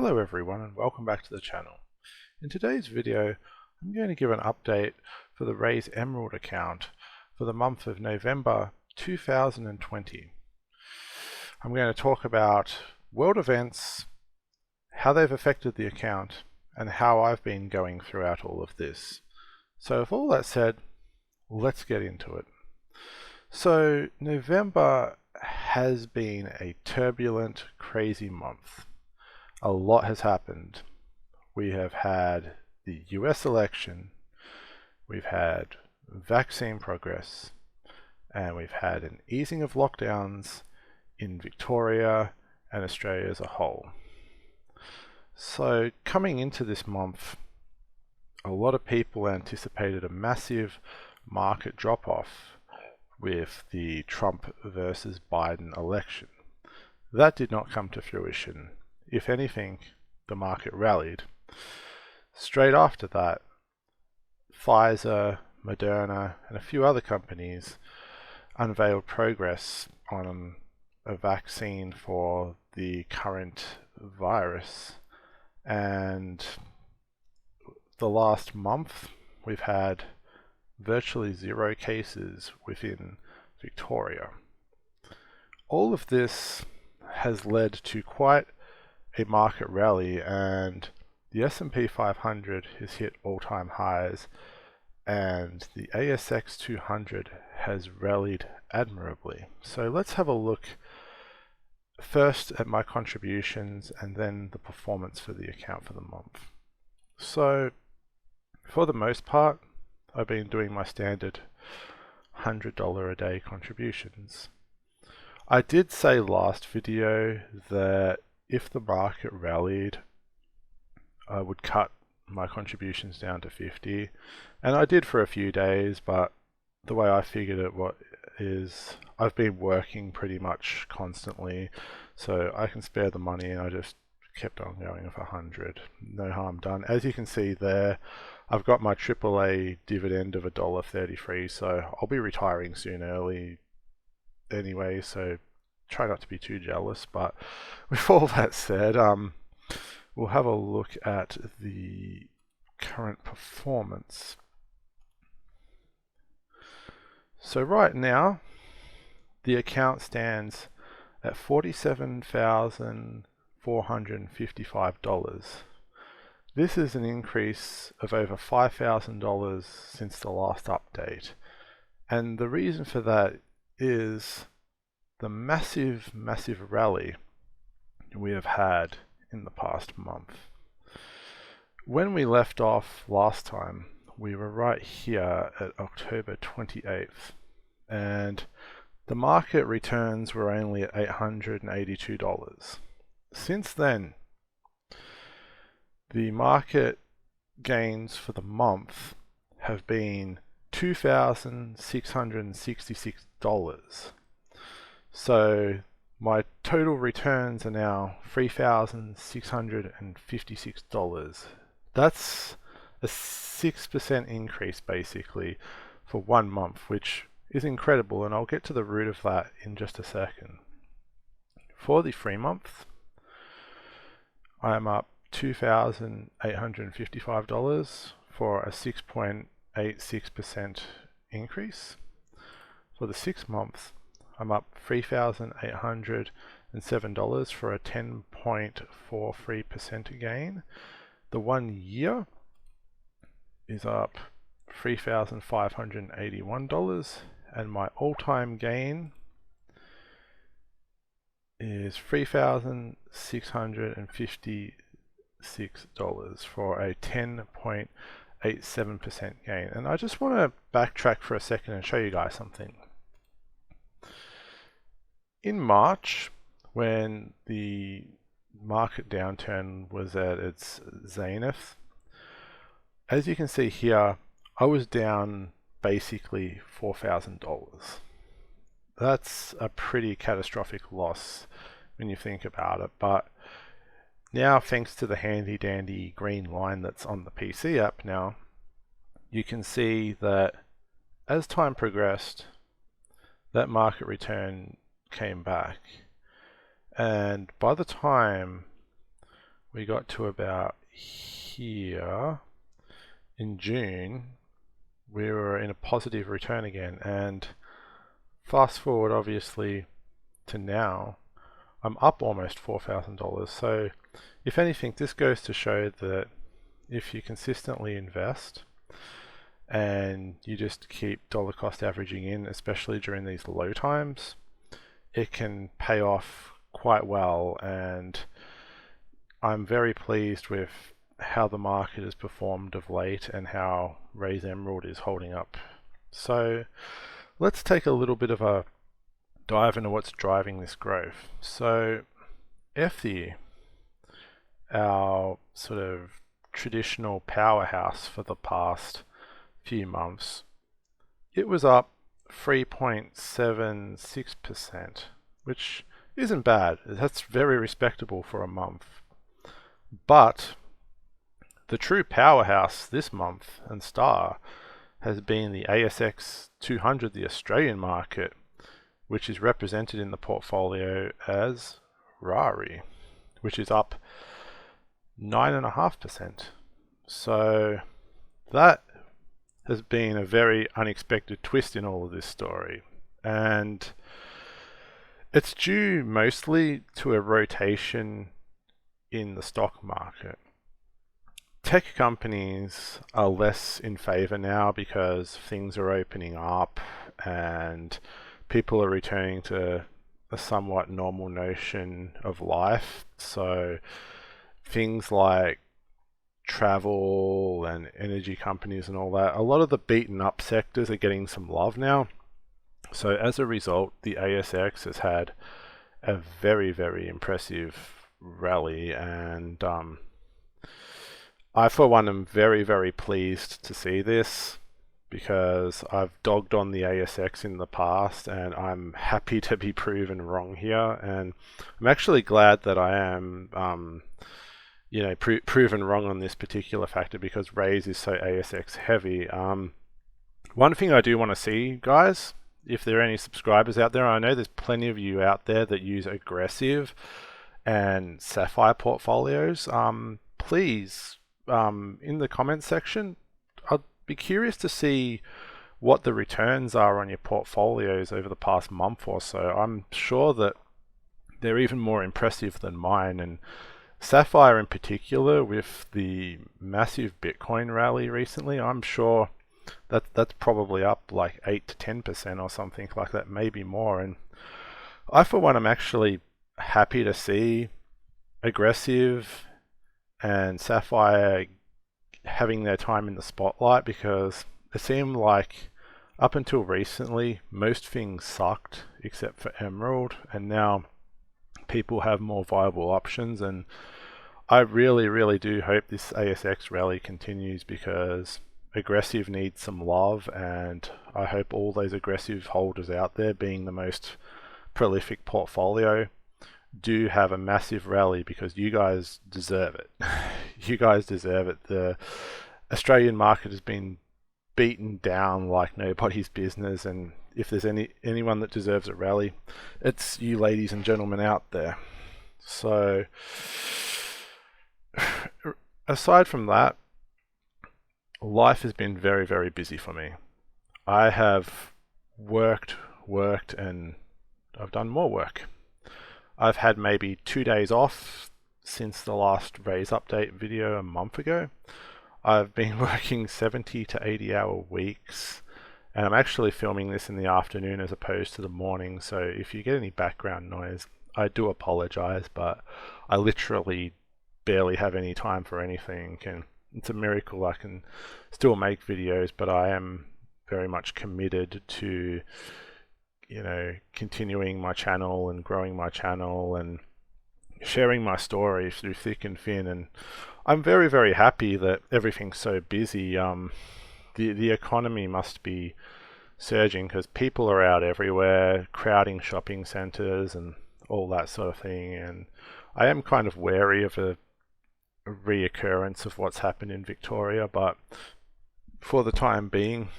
Hello everyone and welcome back to the channel. In today's video I'm going to give an update for the Raiz Emerald account for the month of November 2020. I'm going to talk about world events, how they've affected the account, and how I've been going throughout all of this. So with all that said, let's get into it. So November has been a turbulent, crazy month. A lot has happened. We have had the US election, we've had vaccine progress, and we've had an easing of lockdowns in Victoria and Australia as a whole. So coming into this month, a lot of people anticipated a massive market drop-off with the Trump versus Biden election. That did not come to fruition. If anything, the market rallied. Straight after that, Pfizer, Moderna, and a few other companies unveiled progress on a vaccine for the current virus. And the last month, we've had virtually 0 cases within Victoria. All of this has led to quite a market rally, and the S&P 500 has hit all-time highs, and the ASX 200 has rallied admirably. So let's have a look first at my contributions and then the performance for the account for the month. So for the most part, I've been doing my standard $100 a day contributions. I did say last video that if the market rallied, I would cut my contributions down to 50, and I did for a few days, but the way I figured it is I've been working pretty much constantly, so I can spare the money, and I just kept on going with 100. No harm done. As you can see there, I've got my AAA dividend of $1.33, so I'll be retiring soon early anyway, so try not to be too jealous. But with all that said, we'll have a look at the current performance. So right now, the account stands at $47,455. This is an increase of over $5,000 since the last update. And the reason for that is the massive rally we have had in the past month. When we left off last time, we were right here at October 28th, and the market returns were only at $882. Since then, the market gains for the month have been $2,666. So my total returns are now $3,656. That's a 6% increase basically for 1 month, which is incredible, and I'll get to the root of that in just a second. For the 3 month, I am up $2,855 for a 6.86% increase. For the 6 months, I'm up $3,807 for a 10.43% gain. The 1 year is up $3,581, and my all-time gain is $3,656 for a 10.87% gain. And I just want to backtrack for a second and show you guys something. In March, when the market downturn was at its zenith, as you can see here, I was down basically $4,000. That's a pretty catastrophic loss when you think about it, but now, thanks to the handy dandy green line that's on the PC app now, you can see that as time progressed, that market return came back, and by the time we got to about here in June, we were in a positive return again, and fast forward obviously to now, I'm up almost $4,000. So if anything, this goes to show that if you consistently invest and you just keep dollar cost averaging in, especially during these low times, it can pay off quite well. And I'm very pleased with how the market has performed of late and how Raiz Emerald is holding up. So let's take a little bit of a dive into what's driving this growth. So FE, our sort of traditional powerhouse for the past few months, it was up 3.76%, which isn't bad. That's very respectable for a month. But the true powerhouse this month and star has been the ASX 200, the Australian market, which is represented in the portfolio as Rari, which is up 9.5%. So that has been a very unexpected twist in all of this story. And it's due mostly to a rotation in the stock market. Tech companies are less in favor now because things are opening up and people are returning to a somewhat normal notion of life. So things like travel and energy companies and all that, a lot of the beaten up sectors are getting some love now. So as a result, the ASX has had a very, very impressive rally, and I for one am very, very pleased to see this, because I've dogged on the ASX in the past and I'm happy to be proven wrong here. And I'm actually glad that I am proven wrong on this particular factor, because Raiz is so ASX heavy. One thing I do want to see, guys, if there are any subscribers out there, I know there's plenty of you out there that use aggressive and sapphire portfolios. Please, in the comments section, I'd be curious to see what the returns are on your portfolios over the past month or so. I'm sure that they're even more impressive than mine. And Sapphire in particular, with the massive Bitcoin rally recently, I'm sure that's probably up like 8 to 10% or something like that, maybe more. And I, for one, am actually happy to see aggressive and Sapphire having their time in the spotlight, because it seemed like up until recently most things sucked except for Emerald, and now people have more viable options. And I really, really do hope this ASX rally continues, because aggressive needs some love, and I hope all those aggressive holders out there, being the most prolific portfolio, do have a massive rally, because you guys deserve it. You guys deserve it. The Australian market has been beaten down like nobody's business, and if there's anyone that deserves a rally, it's you ladies and gentlemen out there. So aside from that, life has been very, very busy for me. I have worked, and I've done more work. I've had maybe 2 days off since the last Raiz update video a month ago. I've been working 70 to 80 hour weeks, and I'm actually filming this in the afternoon as opposed to the morning. So if you get any background noise, I do apologize, but I literally barely have any time for anything, and it's a miracle I can still make videos. But I am very much committed to, continuing my channel and growing my channel and sharing my story through thick and thin. And I'm very, very happy that everything's so busy. The economy must be surging, because people are out everywhere, crowding shopping centres and all that sort of thing. And I am kind of wary of a reoccurrence of what's happened in Victoria, but for the time being,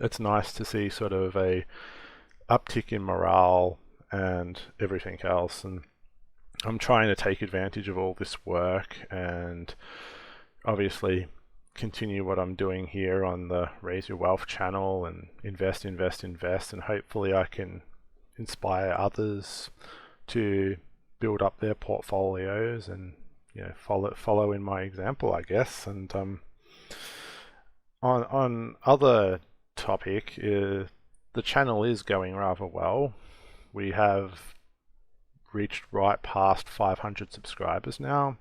it's nice to see sort of a uptick in morale and everything else. And I'm trying to take advantage of all this work and obviously continue what I'm doing here on the Raise Your Wealth channel and invest, and hopefully I can inspire others to build up their portfolios and follow in my example, I guess. And on other topic, the channel is going rather well. We have reached right past 500 subscribers now,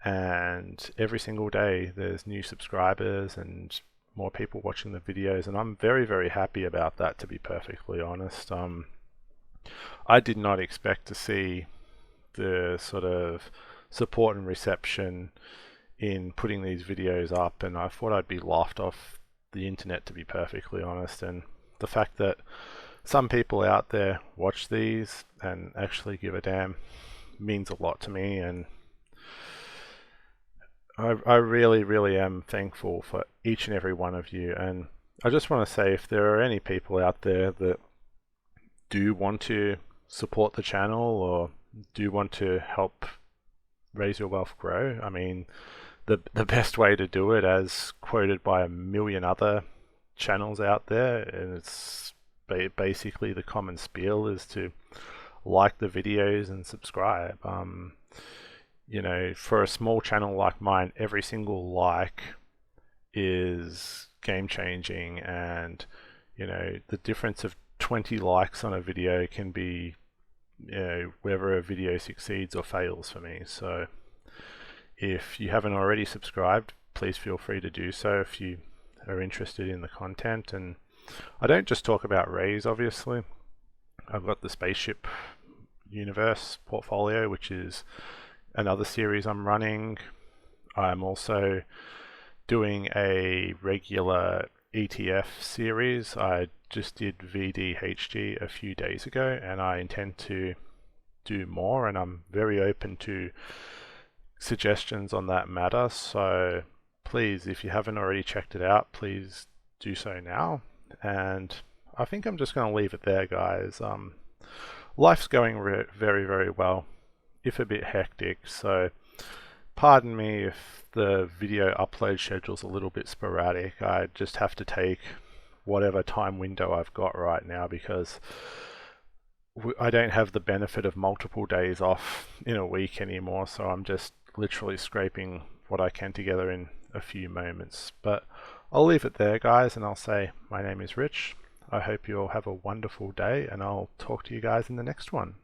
and every single day there's new subscribers and more people watching the videos, and I'm very, very happy about that, to be perfectly honest. I did not expect to see the sort of support and reception in putting these videos up, and I thought I'd be laughed off the internet, to be perfectly honest. And the fact that some people out there watch these and actually give a damn means a lot to me, and I really, really am thankful for each and every one of you. And I just want to say, if there are any people out there that do want to support the channel or do want to help Raise Your Wealth grow, I mean, the best way to do it, as quoted by a million other channels out there, and it's basically the common spiel, is to like the videos and subscribe. For a small channel like mine, every single like is game changing, and the difference of 20 likes on a video can be whether a video succeeds or fails for me. So if you haven't already subscribed, please feel free to do so if you are interested in the content. And I don't just talk about Raiz, obviously. I've got the Spaceship Universe portfolio, which is another series I'm running. I'm also doing a regular ETF series. I just did VDHG a few days ago, and I intend to do more, and I'm very open to suggestions on that matter. So please, if you haven't already checked it out, please do so now. And I think I'm just going to leave it there, guys. Life's going very, very well, if a bit hectic, so pardon me if the video upload schedule's a little bit sporadic. I just have to take whatever time window I've got right now, because I don't have the benefit of multiple days off in a week anymore, so I'm just literally scraping what I can together in a few moments. But I'll leave it there, guys, and I'll say my name is Rich. I hope you all have a wonderful day, and I'll talk to you guys in the next one.